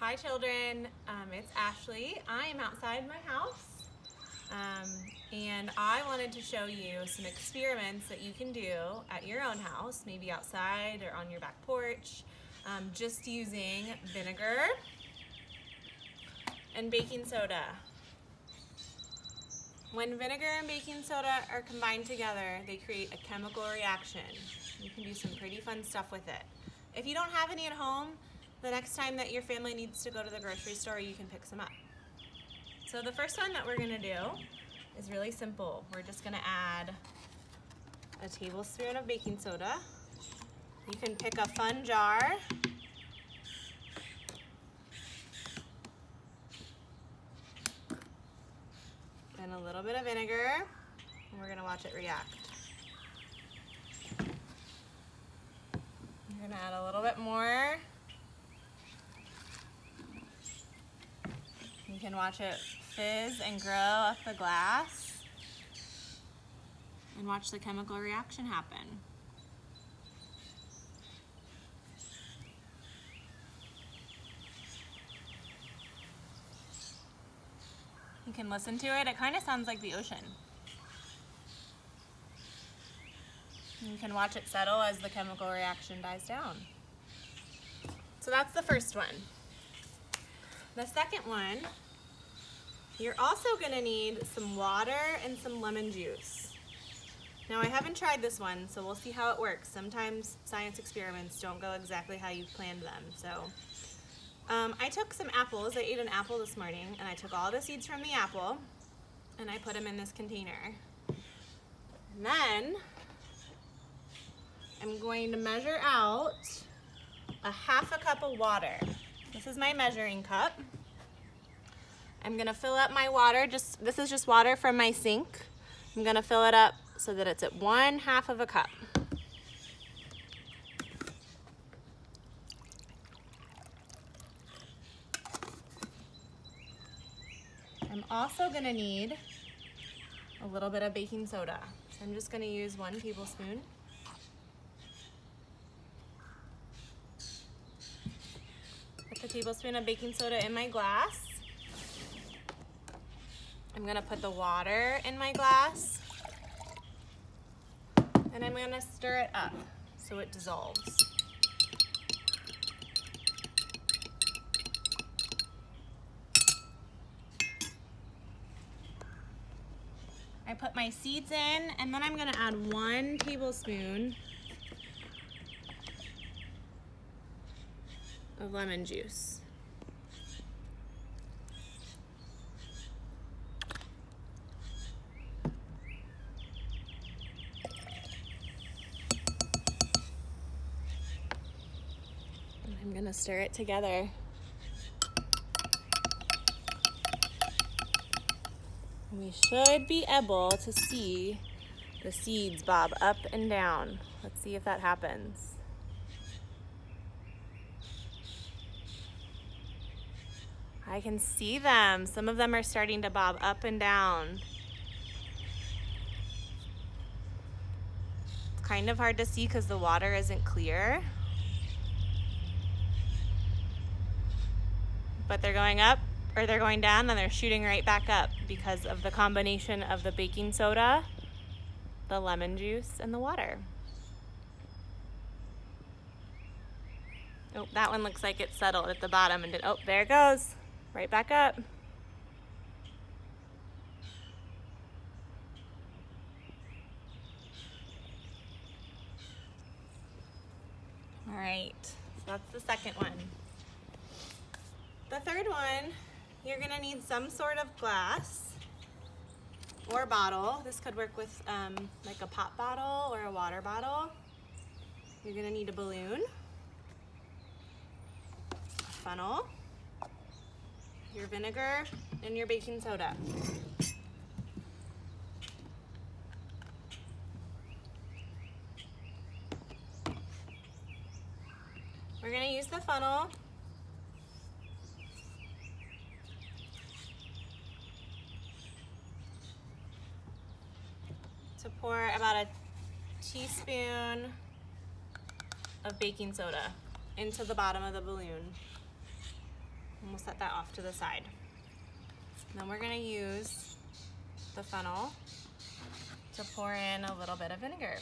Hi children, it's Ashley. I am outside my house and I wanted to show you some experiments that you can do at your own house, maybe outside or on your back porch, just using vinegar and baking soda. When vinegar and baking soda are combined together, they create a chemical reaction. You can do some pretty fun stuff with it. If you don't have any at home, the next time that your family needs to go to the grocery store, you can pick some up. So the first one that we're gonna do is really simple. We're just gonna add a tablespoon of baking soda. You can pick a fun jar. And a little bit of vinegar, and we're gonna watch it react. You're gonna add a little bit more. You can watch it fizz and grow up the glass and watch the chemical reaction happen. You can listen to it. It kind of sounds like the ocean. You can watch it settle as the chemical reaction dies down. So that's the first one. The second one, you're also going to need some water and some lemon juice. Now I haven't tried this one, so we'll see how it works. Sometimes science experiments don't go exactly how you planned them. So I took some apples. I ate an apple this morning, and I took all the seeds from the apple and I put them in this container. And then I'm going to measure out a half a cup of water. This is my measuring cup. I'm gonna fill up my water, this is just water from my sink. I'm gonna fill it up so that it's at 1/2 of a cup. I'm also gonna need a little bit of baking soda. So I'm just gonna use 1 tablespoon. Put the tablespoon of baking soda in my glass. I'm gonna put the water in my glass and I'm gonna stir it up so it dissolves. I put my seeds in and then I'm gonna add 1 tablespoon of lemon juice. And I'm gonna stir it together. We should be able to see the seeds bob up and down. Let's see if that happens. I can see them. Some of them are starting to bob up and down. It's kind of hard to see because the water isn't clear. But they're going up or they're going down and they're shooting right back up because of the combination of the baking soda, the lemon juice, and the water. Oh, that one looks like it's settled at the bottom and oh, there it goes. Right back up. All right, so that's the second one. The third one, you're gonna need some sort of glass or bottle. This could work with like a pop bottle or a water bottle. You're gonna need a balloon, a funnel, your vinegar, and your baking soda. We're gonna use the funnel to pour about a teaspoon of baking soda into the bottom of the balloon. And we'll set that off to the side. And then we're gonna use the funnel to pour in a little bit of vinegar.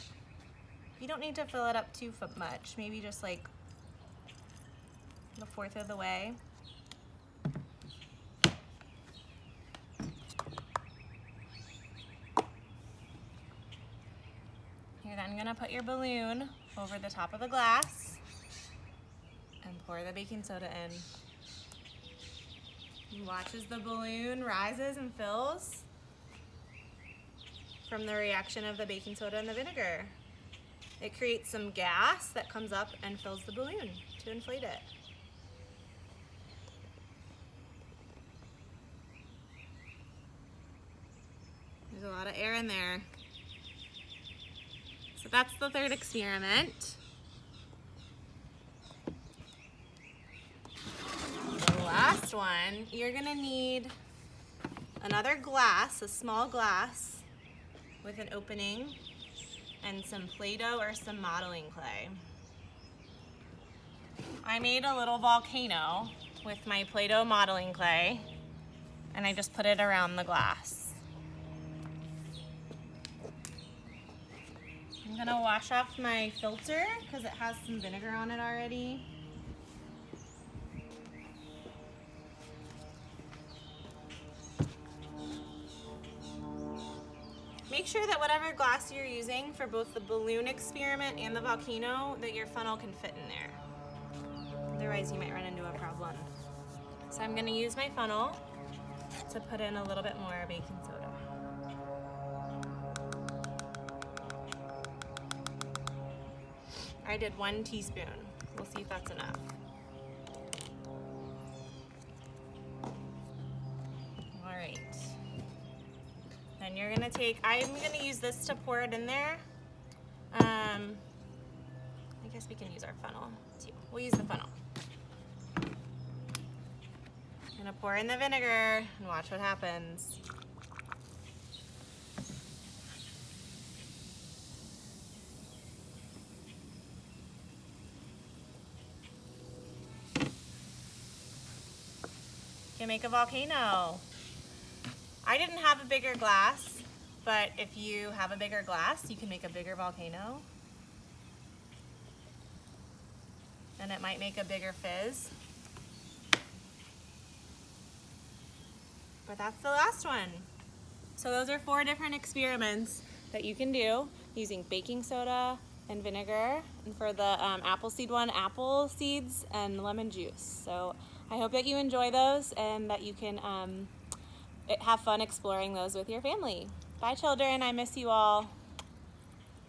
You don't need to fill it up too much, maybe just like a fourth of the way. You're then gonna put your balloon over the top of the glass and pour the baking soda in. You watch as the balloon rises and fills from the reaction of the baking soda and the vinegar. It creates some gas that comes up and fills the balloon to inflate it. There's a lot of air in there. So that's the third experiment. The last one, you're gonna need another glass, a small glass with an opening and some Play-Doh or some modeling clay. I made a little volcano with my Play-Doh modeling clay and I just put it around the glass. I'm gonna wash off my filter because it has some vinegar on it already. Make sure that whatever glass you're using for both the balloon experiment and the volcano, that your funnel can fit in there. Otherwise you might run into a problem. So I'm gonna use my funnel to put in a little bit more baking soda. I did 1 teaspoon. We'll see if that's enough. All right. Then you're gonna I'm gonna use this to pour it in there. I guess we can use our funnel too. We'll use the funnel. I'm gonna pour in the vinegar and watch what happens. You can make a volcano. I didn't have a bigger glass, but if you have a bigger glass, you can make a bigger volcano. And it might make a bigger fizz. But that's the last one. So those are 4 different experiments that you can do using baking soda and vinegar. And for the apple seed one, apple seeds and lemon juice. So I hope that you enjoy those and that you can have fun exploring those with your family. Bye children, I miss you all.